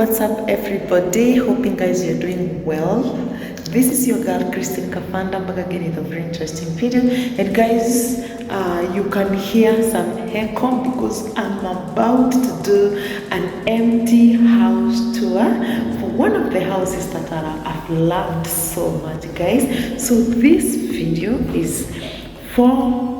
what's up everybody? Hoping guys you're doing well. This is your girl Christine Kafanda back again with a very interesting video. And guys, you can hear some echo because I'm about to do an empty house tour for one of the houses that I've loved so much, guys. So this video is for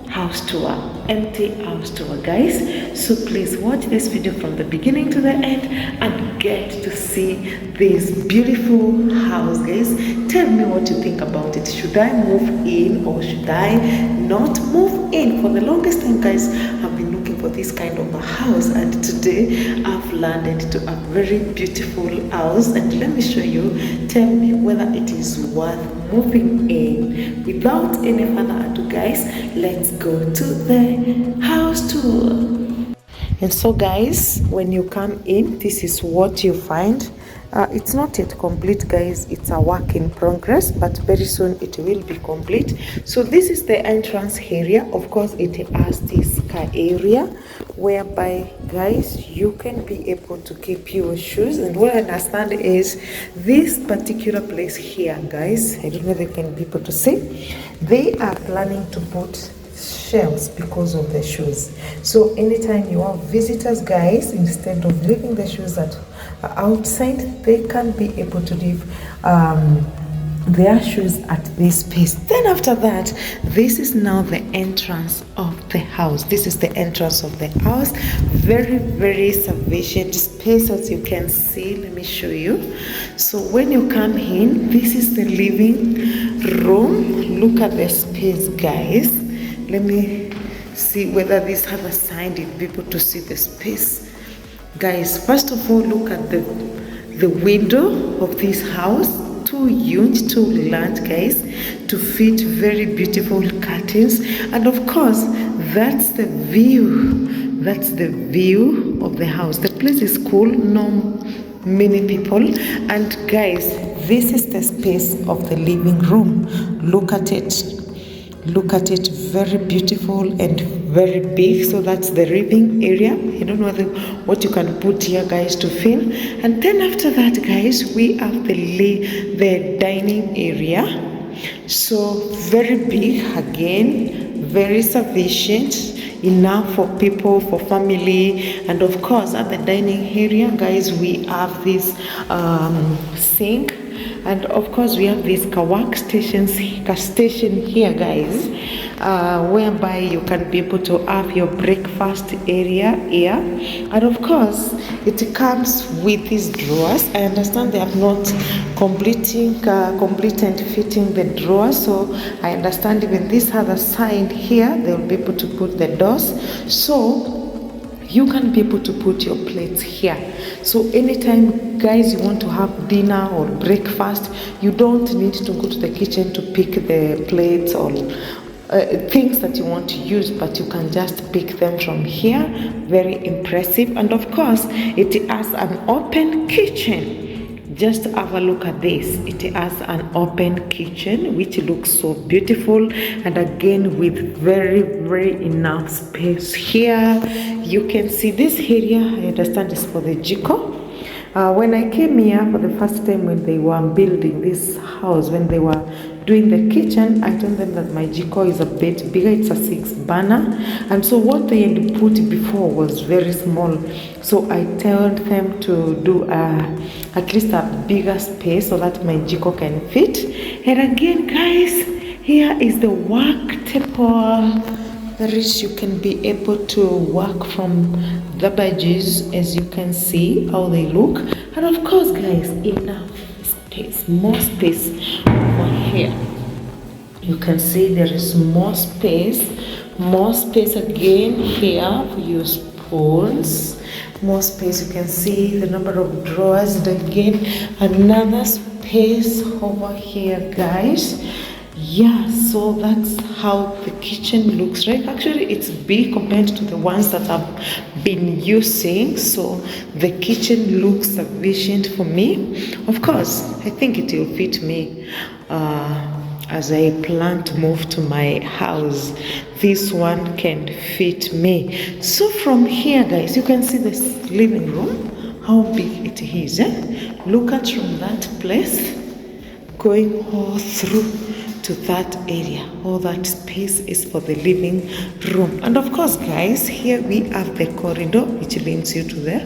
house tour, empty house tour, guys. So please watch this video from the beginning to the end and get to see this beautiful house, guys. Tell me what you think about it. Should I move in or should I not move in? For the longest time, guys, I've been looking for this kind of a house, and today I've landed to a very beautiful house, and let me show you. Tell me whether it is worth moving in. Without any further ado, guys, let's go to the house tour. And so guys, when you come in, this is what you find. It's not yet complete, guys. It's a work in progress, but very soon it will be complete. So this is the entrance area. Of course, it has this car area whereby, guys, you can be able to keep your shoes. And what I understand is this particular place here, guys, I don't know if you can be able to see, they are planning to put shelves because of the shoes. So anytime you have visitors, guys, instead of leaving the shoes outside, they can be able to leave their shoes at this space. Then after that, this is now the entrance of the house. This is the entrance of the house. Very, very sufficient space, as you can see. Let me show you. So when you come in, this is the living room. Look at the space, guys. Let me see whether this other side you'll be able to see the space. Guys, first of all, look at the window of this house. Too huge, too large, guys, to fit very beautiful curtains. And of course, that's the view. That's the view of the house. The place is cool, no many people. And guys, this is the space of the living room. Look at it. Look at it, very beautiful and very big. So that's the living area. I don't know what you can put here, guys, to fill. And then after that, guys, we have the dining area. So very big, again, very sufficient, enough for people, for family. And of course, at the dining area, guys, we have this sink. And of course, we have this station here, guys, whereby you can be able to have your breakfast area here. And of course, it comes with these drawers. I understand they have not complete and fitting the drawers. So I understand even this other side here, they'll be able to put the doors. So you can be able to put your plates here. So anytime, guys, you want to have dinner or breakfast, you don't need to go to the kitchen to pick the plates or things that you want to use, but you can just pick them from here. Very impressive. And of course, it has an open kitchen. Just have a look at this. It has an open kitchen, which looks so beautiful, and again with very, very enough space here. You can see this area, I understand, is for the jiko. When I came here for the first time when they were building this house, when they were doing the kitchen, I told them that my jiko is a bit bigger. It's a 6 burner, and so what they had put before was very small. So I told them to do at least a bigger space so that my jiko can fit. And again, guys, here is the work table. That is, you can be able to work from the badges, as you can see how they look. And of course, guys, enough space, more space over here. You can see there is more space again here for your spoons. More space. You can see the number of drawers, and again another space over here, guys. Yeah, so that's how the kitchen looks like. Actually, it's big compared to the ones that I've been using. So the kitchen looks sufficient for me. Of course, I think it will fit me as I plan to move to my house. This one can fit me. So from here, guys, you can see this living room. how big it is. Look at from that place going all through to that area. All that space is for the living room. And of course, guys, here we have the corridor which leads you to the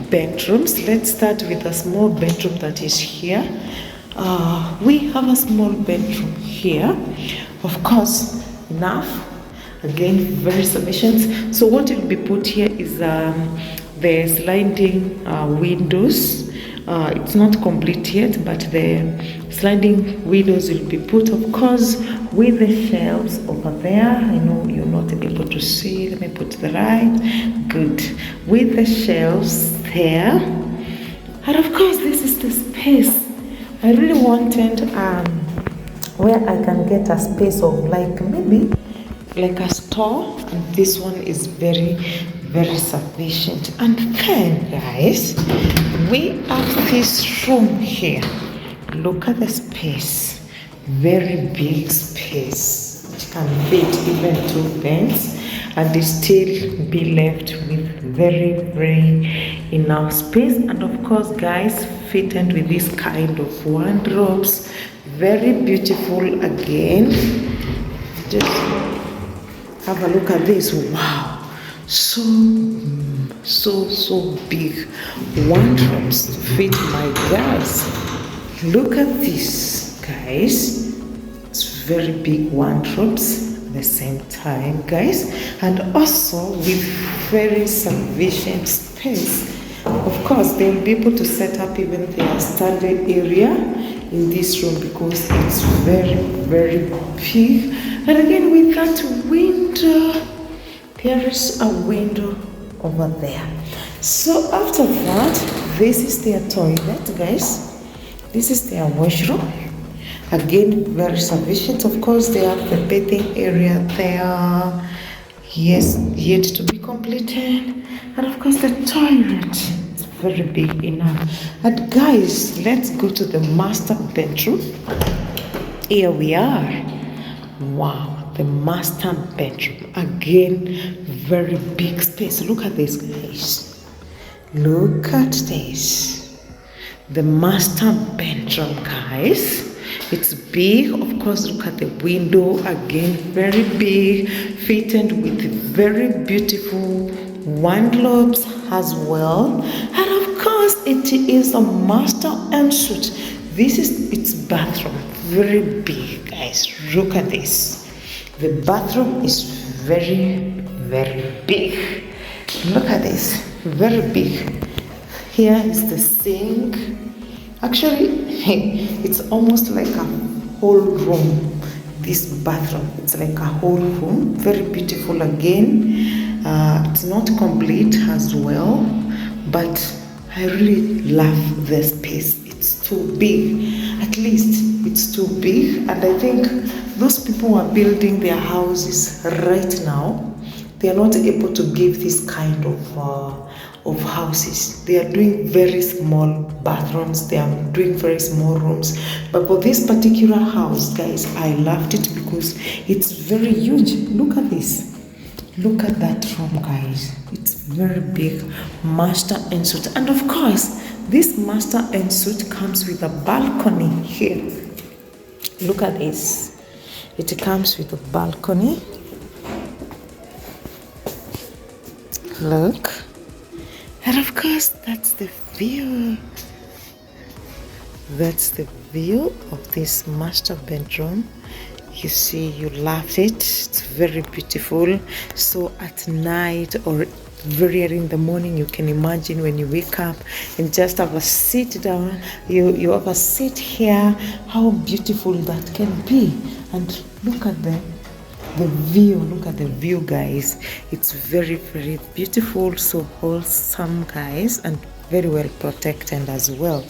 bedrooms. Let's start with a small bedroom that is here. We have a small bedroom here. Of course, enough. Again, very sufficient. So what will be put here is the sliding windows. It's not complete yet, but the sliding windows will be put, of course, with the shelves over there. I know you're not able to see. Let me put the right. Good. With the shelves there. And of course, this is the space. I really wanted where I can get a space of like maybe like a store, and this one is very sufficient. And then, guys, we have this room here. Look at the space. Very big space. It can fit even 2 beds and still be left with very enough space. And of course, guys, fitted with this kind of wardrobes. Very beautiful again. Just have a look at this. Wow. So big wardrobes to fit my girls. Look at this, guys. It's very big wardrobes at the same time, guys, and also with very sufficient space. Of course, they'll be able to set up even their study area in this room because it's very big. And again, with that window, there is a window over there. So after that, this is their toilet, guys. This is their washroom. Again, very sufficient. Of course, they have the bathing area there. Yes, yet to be completed. And of course, the toilet is very big enough. And guys, let's go to the master bedroom. Here we are. Wow. The master bedroom. Again, very big space. Look at this, guys. Look at this. The master bedroom, guys. It's big. Of course, look at the window. Again, very big. Fitted with very beautiful wardrobes as well. And of course, it is a master ensuite. This is its bathroom. Very big, guys. Look at this. The bathroom is very big. Look at this, very big. Here is the sink. Actually, it's almost like a whole room. This bathroom, it's like a whole room. Very beautiful again. It's not complete as well, but I really love the space. It's too big. At least it's too big, and I think those people who are building their houses right now, they are not able to give this kind of houses. They are doing very small bathrooms. They are doing very small rooms. But for this particular house, guys, I loved it because it's very huge. Look at this. Look at that room, guys. It's very big. Master ensuite. And of course, this master ensuite comes with a balcony here. Look at this. It comes with a balcony. Look. And of course, that's the view. That's the view of this master bedroom. You see, you love it. It's very beautiful. So at night or very early in the morning, you can imagine when you wake up and just have a sit down, you have a sit here, how beautiful that can be. And look at the view. Look at the view, guys. It's very beautiful, so wholesome, guys, and very well protected as well.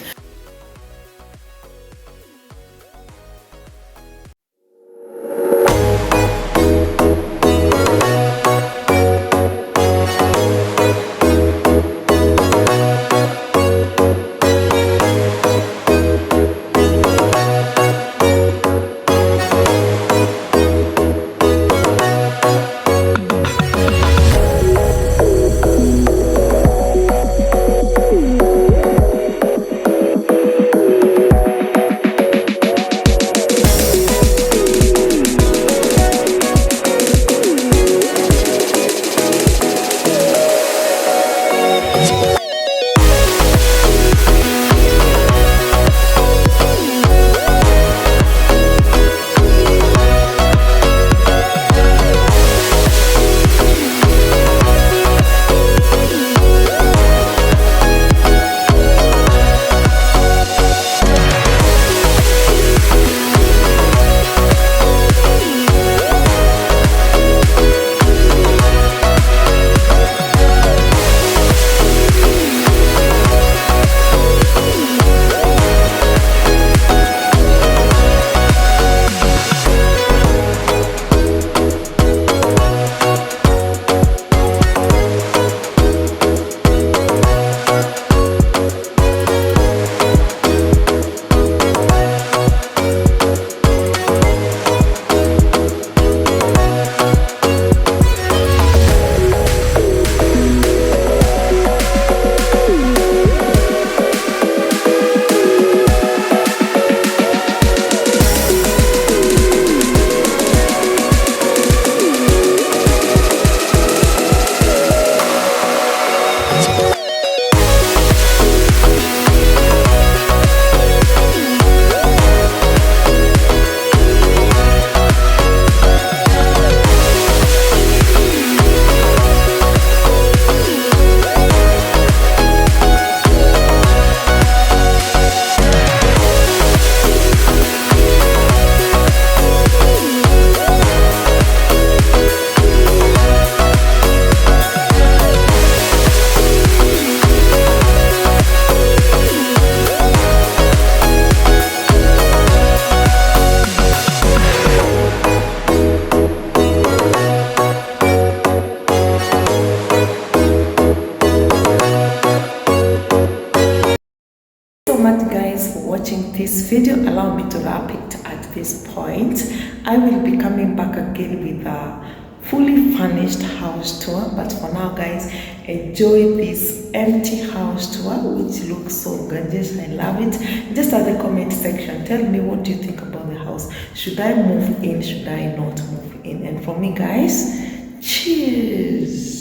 this video, allow me to wrap it at this point. I will be coming back again with a fully furnished house tour, but for now guys, enjoy this empty house tour which looks so gorgeous. I love it. Just at the comment section, tell me what do you think about the house. Should I move in? Should I not move in? And for me guys, cheers.